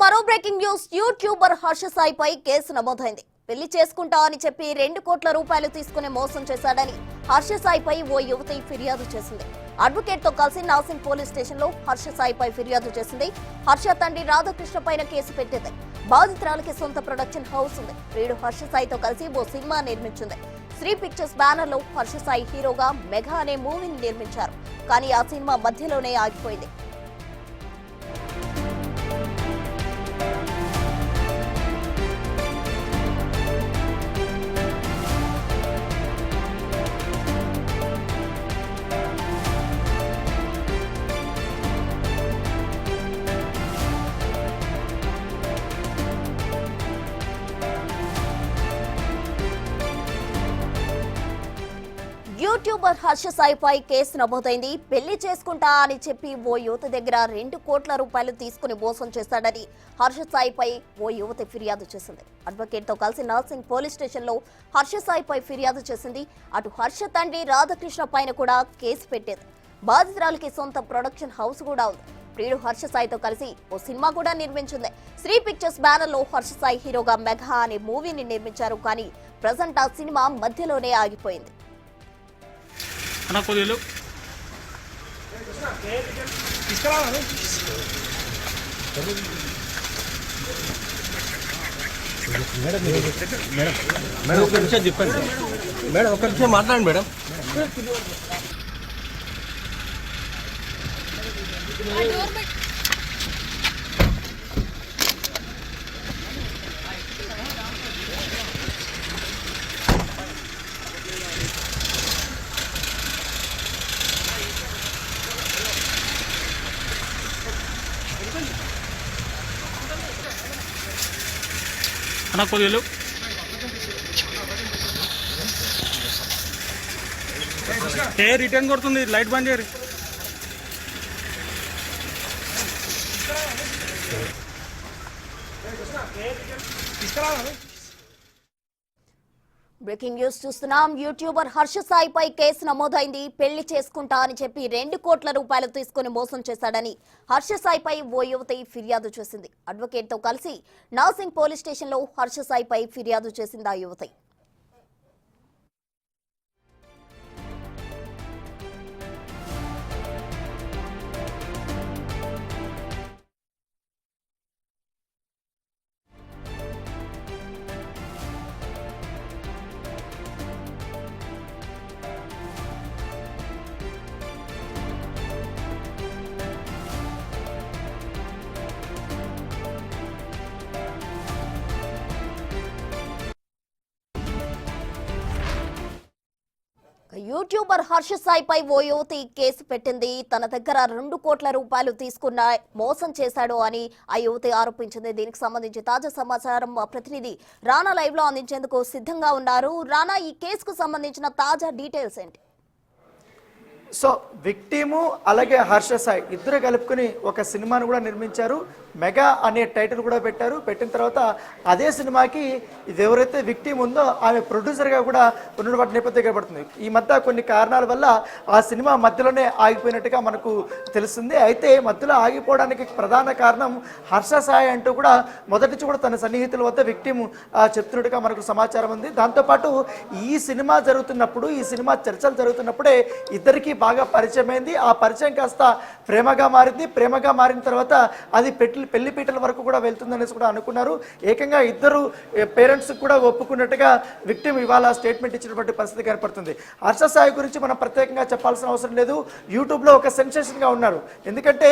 మరో breaking news. YouTuber Harsha సాయిపై కేసు నమోదైంది. పెళ్లి చేసుకుంటా అని చెప్పి 2 కోట్ల రూపాయలు తీసుకుని మోసం చేశాడని హర్ష సాయిపై ఓ యువతి ఫిర్యాదు చేసింది. అడ్వకేట్ తో కలిసి నాసింగ్ పోలీస్ స్టేషన్ లో హర్ష సాయిపై ఫిర్యాదు చేసింది. హర్ష తండ్రి రాధాకృష్ణ పైన కేసు పెట్టింది. బాధితురాలకి సొంత ప్రొడక్షన్ హౌస్ ఉంది. వీడు హర్ష సాయితో కలిసి ఓ సినిమా నిర్మించింది. శ్రీ పిక్చర్స్ బ్యానర్ లో హర్ష సాయి హీరోగా మెగా అనే మూవీని నిర్మించారు. కానీ ఆ సినిమా మధ్యలోనే ఆగిపోయింది. యూట్యూబర్ హర్ష సాయిపై కేసు నమోదైంది. పెళ్లి చేసుకుంటా అని చెప్పి ఓ యువతి దగ్గర 2 కోట్ల రూపాయలు తీసుకుని మోసం చేశాడని హర్ష సాయిపై ఓ యువతి ఫిర్యాదు చేసింది. అడ్వకేట్ తో కలిసి నాసింగ్ పోలీస్ స్టేషన్ లో హర్ష సాయిపై ఫిర్యాదు చేసింది. అటు హర్ష తండ్రి రాధాకృష్ణ పైన కూడా కేసు పెట్టేది. బాధితురాలకి సొంత ప్రొడక్షన్ హౌస్ కూడా ఉంది. ప్రియుడు హర్ష సాయితో కలిసి ఓ సినిమా కూడా నిర్మించింది. శ్రీ పిక్చర్స్ బ్యానర్ లో హర్ష సాయి హీరోగా మెగా అనే మూవీని నిర్మించారు. కానీ ప్రజెంట్ ఆ సినిమా మధ్యలోనే ఆగిపోయింది. అన్న కొద్దిగా మేడం ఒక నిమిషం చెప్పండి మేడం, ఒక నిమిషం మాట్లాడండి మేడం. అన్న కొద్దిగా రిటర్న్ కొడుతుంది. లైట్ బంద్ చేయరు. బ్రేకింగ్ న్యూస్ చూస్తున్నాం. యూట్యూబర్ హర్ష సాయిపై కేసు నమోదైంది. పెళ్లి చేసుకుంటా అని చెప్పి 2 కోట్ల రూపాయలు తీసుకుని మోసం చేశాడని హర్ష సాయిపై ఓ యువతి ఫిర్యాదు చేసింది. అడ్వకేట్ తో కలిసి నాసింగ్ పోలీస్ స్టేషన్ లో హర్ష సాయిపై ఫిర్యాదు చేసింది ఆ యువతి. యూట్యూబర్ హర్ష సాయిపై ఓ యువతి కేసు పెట్టింది. తన దగ్గర 2 కోట్ల రూపాయలు తీసుకున్న మోసం చేశాడు అని ఆ యువతి ఆరోపించింది. దీనికి సంబంధించి తాజా సమాచారం మా ప్రతినిధి రానా లైవ్ లో అందించేందుకు సిద్ధంగా ఉన్నారు. రానా, ఈ కేసుకు సంబంధించిన తాజా డీటెయిల్స్ ఏంటి? సో విక్టిము అలాగే హర్ష సాయి ఇద్దరు కలుపుకుని ఒక సినిమాను కూడా నిర్మించారు. మెగా అనే టైటిల్ కూడా పెట్టారు. పెట్టిన తర్వాత అదే సినిమాకి ఇది ఎవరైతే విక్టిమ్ ఉందో ఆమె ప్రొడ్యూసర్గా కూడా ఉన్నటువంటి నేపథ్యం కనబడుతుంది. ఈ మధ్య కొన్ని కారణాల వల్ల ఆ సినిమా మధ్యలోనే ఆగిపోయినట్టుగా మనకు తెలుస్తుంది. అయితే మధ్యలో ఆగిపోవడానికి ప్రధాన కారణం హర్ష సాయి అంటూ కూడా మొదటి నుంచి కూడా తన సన్నిహితుల వద్ద విక్టిమ్ చెప్తున్నట్టుగా మనకు సమాచారం ఉంది. దాంతోపాటు ఈ సినిమా జరుగుతున్నప్పుడు, ఈ సినిమా చర్చలు జరుగుతున్నప్పుడే ఇద్దరికి బాగా పరిచయం అయింది. ఆ పరిచయం కాస్త ప్రేమగా మారింది. ప్రేమగా మారిన తర్వాత అది పెళ్లి పీటల వరకు కూడా వెళ్తుందనేసి కూడా అనుకున్నారు. ఏకంగా ఇద్దరు పేరెంట్స్ కూడా ఒప్పుకున్నట్టుగా విక్టిమ్ ఇవాళ స్టేట్మెంట్ ఇచ్చినటువంటి పరిస్థితి కనపడుతుంది. హర్ష సాయి గురించి మనం ప్రత్యేకంగా చెప్పాల్సిన అవసరం లేదు. యూట్యూబ్లో ఒక సెన్సేషన్గా ఉన్నారు. ఎందుకంటే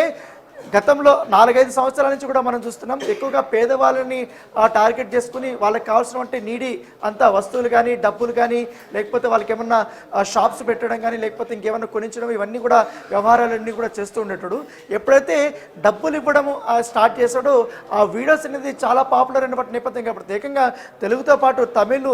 గతంలో 4-5 సంవత్సరాల నుంచి కూడా మనం చూస్తున్నాం ఎక్కువగా పేదవాళ్ళని టార్గెట్ చేసుకుని వాళ్ళకి కావాల్సినటువంటి నీడి అంతా వస్తువులు కానీ, డబ్బులు కానీ, లేకపోతే వాళ్ళకి ఏమన్నా షాప్స్ పెట్టడం కానీ, లేకపోతే ఇంకేమన్నా కొనించడం, ఇవన్నీ కూడా వ్యవహారాలన్నీ కూడా చేస్తూ ఉండేటాడు. ఎప్పుడైతే డబ్బులు ఇవ్వడం స్టార్ట్ చేశాడో ఆ వీడియోస్ అనేది చాలా పాపులర్ అయినటువంటి నేపథ్యం కనపడుతుంది. ఏకంగా తెలుగుతో పాటు తమిళ్,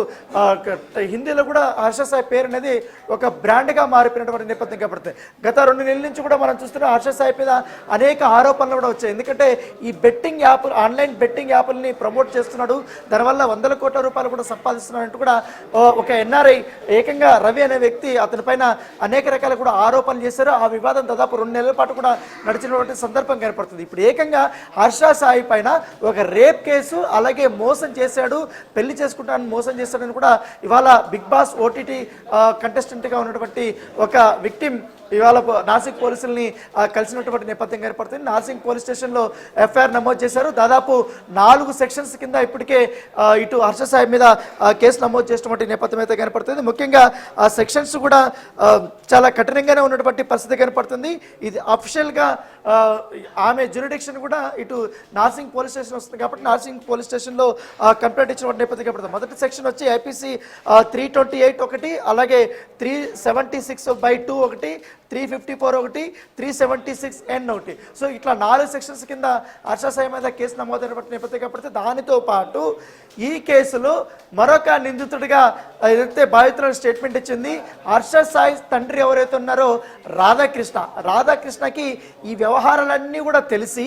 హిందీలో కూడా హర్ష సాయి పేరు అనేది ఒక బ్రాండ్గా మారిపోయినటువంటి నేపథ్యం కనపడుతుంది. గత 2 నెలల నుంచి కూడా మనం చూస్తున్నాం హర్ష సాయి మీద అనేక ఆరోపణలు కూడా వచ్చాయి. ఎందుకంటే ఈ బెట్టింగ్ యాప్, ఆన్లైన్ బెట్టింగ్ యాప్ని ప్రమోట్ చేస్తున్నాడు, దానివల్ల 100 కోట్ల రూపాయలు కూడా సంపాదిస్తున్నాడు అంటూ కూడా ఒక ఎన్ఆర్ఐ ఏకంగా రవి అనే వ్యక్తి అతని పైన అనేక రకాల కూడా ఆరోపణలు చేశారు. ఆ వివాదం దాదాపు 2 నెలల పాటు కూడా నడిచినటువంటి సందర్భం కనపడుతుంది. ఇప్పుడు ఏకంగా హర్ష సాయి పైన ఒక రేప్ కేసు, అలాగే మోసం చేశాడు, పెళ్లి చేసుకుంటానని మోసం చేశాడని కూడా ఇవాళ బిగ్ బాస్ ఓటీటీ కంటెస్టెంట్గా ఉన్నటువంటి ఒక విక్టిమ్ ఇవాళ నాసిక్ పోలీసుల్ని కలిసినటువంటి నేపథ్యం ఏర్పడుతుంది. నాసిక్ పోలీస్ స్టేషన్లో ఎఫ్ఐఆర్ నమోదు చేశారు. దాదాపు 4 సెక్షన్స్ కింద ఇప్పటికే ఇటు హర్ష సాయి మీద కేసు నమోదు చేసినటువంటి నేపథ్యం అయితే కనపడుతుంది. ముఖ్యంగా ఆ సెక్షన్స్ కూడా చాలా కఠినంగానే ఉన్నటువంటి పరిస్థితి కనపడుతుంది. ఇది అఫిషియల్గా ఆమె జ్యూరిడిక్షన్ కూడా ఇటు నార్సింగ్ పోలీస్ స్టేషన్ వస్తుంది కాబట్టి నార్సింగ్ పోలీస్ స్టేషన్లో కంప్లైంట్ ఇచ్చినటువంటి నేపథ్యం కనపడుతుంది. మొదటి సెక్షన్ వచ్చి ఐపీసీ 328 ఒకటి, అలాగే 376/2 ఒకటి, 354 ఒకటి, 376N ఒకటి. సో ఇట్లా 4 సెక్షన్స్ కింద హర్ష సాయి మీద కేసు నమోదైనటువంటి నేపథ్యం కాబట్టి దానితో పాటు ఈ కేసులో మరొక నిందితుడిగా ఏదైతే బాధితులను స్టేట్మెంట్ ఇచ్చింది హర్ష సాయి తండ్రి ఎవరైతే ఉన్నారో రాధాకృష్ణకి ఈ వ్యవహారాలన్నీ కూడా తెలిసి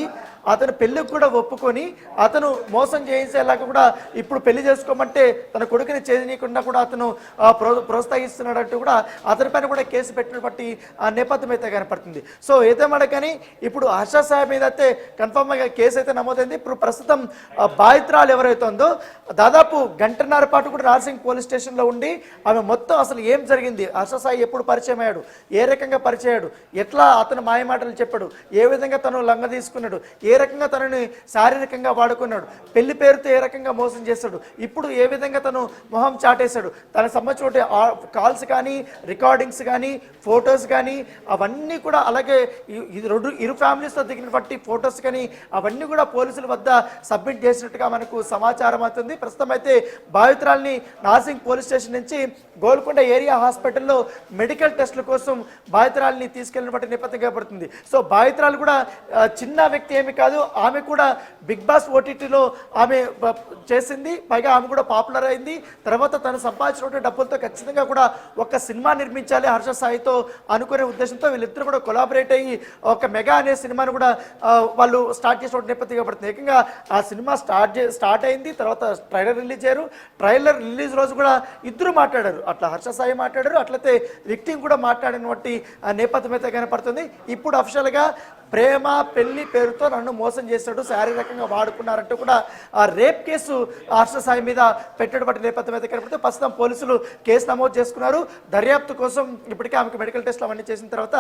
అతను పెళ్ళికి కూడా ఒప్పుకొని అతను మోసం చేయించేలాగా కూడా ఇప్పుడు పెళ్లి చేసుకోమంటే తన కొడుకుని చేయనీయకుండా కూడా అతను ప్రోత్సహిస్తున్నాడంటూ కూడా అతనిపైన కూడా కేసు పెట్టినటువంటి నేపథ్యం అయితే కనపడుతుంది. సో ఏదేమన్నా కానీ ఇప్పుడు హర్ష సాయి మీద అయితే కన్ఫర్మ్గా కేసు అయితే నమోదైంది. ఇప్పుడు ప్రస్తుతం బాధితురాలు ఎవరైతే ఉందో దాదాపు 1.5 గంటల పాటు కూడా నార్సింగ్ పోలీస్ స్టేషన్లో ఉండి ఆమె మొత్తం అసలు ఏం జరిగింది, హర్ష సాయి ఎప్పుడు పరిచయం అయ్యాడు, ఏ రకంగా పరిచయం అయ్యాడు, ఎట్లా అతను మాయమాటలు చెప్పాడు, ఏ విధంగా తను లంగ తీసుకున్నాడు, ఏ రకంగా తనని శారీరకంగా వాడుకున్నాడు, పెళ్లి పేరుతో ఏ రకంగా మోసం చేశాడు, ఇప్పుడు ఏ విధంగా తను మొహం చాటేశాడు, తనకు సంబంధించిన కాల్స్ కానీ రికార్డింగ్స్ కానీ ఫొటోస్ కానీ అవన్నీ కూడా, అలాగే ఇరు ఫ్యామిలీస్తో దిగినటువంటి ఫొటోస్ కానీ అవన్నీ కూడా పోలీసుల వద్ద సబ్మిట్ చేసినట్టుగా మనకు సమాచారం అవుతుంది. ప్రస్తుతం అయితే బాధితురాల్ని నార్సింగ్ పోలీస్ స్టేషన్ నుంచి గోల్కొండ ఏరియా హాస్పిటల్లో మెడికల్ టెస్టుల కోసం బాధితురాల్ని తీసుకెళ్లినటువంటి నేపథ్యం కనబడుతుంది. సో బాధితురాలు కూడా చిన్న వ్యక్తి ఏమి కాదు, ఆమె కూడా బిగ్ బాస్ ఓటీటీలో ఆమె చేసింది, పైగా ఆమె కూడా పాపులర్ అయింది. తర్వాత తను సంపాదించినటువంటి డబ్బులతో ఖచ్చితంగా కూడా ఒక సినిమా నిర్మించాలి హర్ష సాయితో అనుకునే ఉద్దేశంతో వీళ్ళిద్దరు కూడా కొలాబరేట్ అయ్యి ఒక మెగా అనే సినిమాను కూడా వాళ్ళు స్టార్ట్ చేసిన నేపథ్యం కనబడుతుంది. ఏకంగా ఆ సినిమా స్టార్ట్ అయింది, తర్వాత ట్రైలర్ రిలీజ్ అయ్యారు. ట్రైలర్ రిలీజ్ రోజు కూడా ఇద్దరు మాట్లాడారు, అట్లా హర్ష సాయి మాట్లాడారు, అట్లయితే విక్టిమ్ కూడా మాట్లాడినటువంటి నేపథ్యం అయితే కనపడుతుంది. ఇప్పుడు అఫిషియల్గా ప్రేమ పెళ్లి పేరుతో నన్ను మోసం చేశాడు, శారీరకంగా వాడుకున్నారంటూ కూడా ఆ రేప్ కేసు హర్ష సాయి మీద పెట్టేటువంటి నేపథ్యం అయితే కనపడుతుంది. ప్రస్తుతం పోలీసులు కేసు నమోదు చేసుకున్నారు. దర్యాప్తు కోసం ఇప్పటికే ఆమెకు మెడికల్ టెస్ట్లు అవన్నీ చేసిన తర్వాత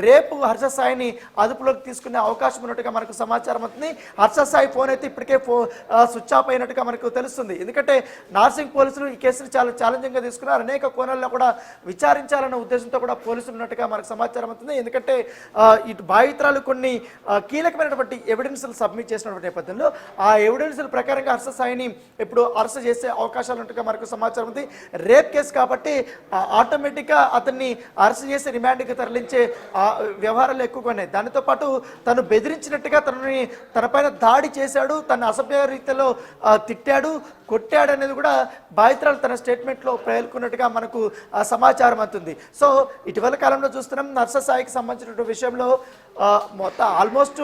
రేపు హర్ష సాయిని అదుపులోకి తీసుకునే అవకాశం ఉన్నట్టుగా మనకు సమాచారం అవుతుంది. హర్ష సాయి ఫోన్ అయితే ఇప్పటికే స్విచ్ ఆఫ్ అయినట్టుగా మనకు తెలుస్తుంది. ఎందుకంటే నార్సింగ్ పోలీసులు ఈ కేసును చాలా ఛాలెంజింగ్గా తీసుకున్నారు. అనేక కోణాల్లో కూడా విచారించాలన్న ఉద్దేశంతో కూడా పోలీసులు ఉన్నట్టుగా మనకు సమాచారం అవుతుంది. ఎందుకంటే ఇటు బాధితురాలు కొన్ని కీలకమైనటువంటి ఎవిడెన్స్లు సబ్మిట్ చేసినటువంటి నేపథ్యంలో ఆ ఎవిడెన్స్ల ప్రకారంగా హర్ష సాయిని ఇప్పుడు అరెస్ట్ చేసే అవకాశాలు ఉన్నట్టుగా మనకు సమాచారం ఉంది. రేప్ కేసు కాబట్టి ఆటోమేటిక్గా అతన్ని అరెస్ట్ చేసి రిమాండ్కి తరలించే వ్యవహారాలు ఎక్కువగా ఉన్నాయి. దానితో పాటు తను బెదిరించినట్టుగా తనపైన దాడి చేశాడు, తన అసభ్య రీతిలో తిట్టాడు, కొట్టాడు అనేది కూడా బాధితురాలు తన స్టేట్మెంట్లో పేర్కొన్నట్టుగా మనకు సమాచారం అవుతుంది. సో ఇటీవల కాలంలో చూస్తున్నాం హర్ష సాయికి సంబంధించిన విషయంలో మొత్తం ఆల్మోస్ట్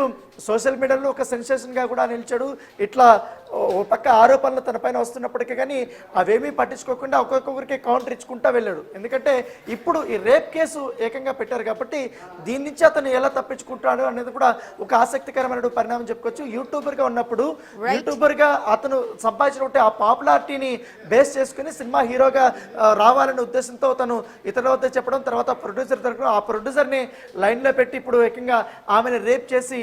సోషల్ మీడియాలో ఒక సెన్సేషన్గా కూడా నిలిచాడు. ఇట్లా ఓ పక్క ఆరోపణలు తన పైన వస్తున్నప్పటికీ కానీ అవేమీ పట్టించుకోకుండా ఒక్కొక్కరికి కౌంటర్ ఇచ్చుకుంటా వెళ్ళాడు. ఎందుకంటే ఇప్పుడు ఈ రేప్ కేసు ఏకంగా పెట్టారు కాబట్టి దీని నుంచి అతను ఎలా తప్పించుకుంటాడు అనేది కూడా ఒక ఆసక్తికరమైన పరిణామం చెప్పుకోవచ్చు. యూట్యూబర్గా ఉన్నప్పుడు యూట్యూబర్గా అతను సంపాదించినటువంటి ఆ పాపులారిటీని బేస్ చేసుకుని సినిమా హీరోగా రావాలనే ఉద్దేశంతో తను ఇతరుల వద్ద చెప్పడం, తర్వాత ప్రొడ్యూసర్ తరపున ఆ ప్రొడ్యూసర్ని లైన్లో పెట్టి ఇప్పుడు ఏకంగా ఆమెను రేప్ చేసి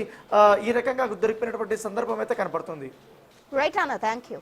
ఈ రకంగా దొరికిపోయినటువంటి సందర్భం అయితే కనపడుతుంది. రైట్ అన్న, థ్యాంక్ యూ.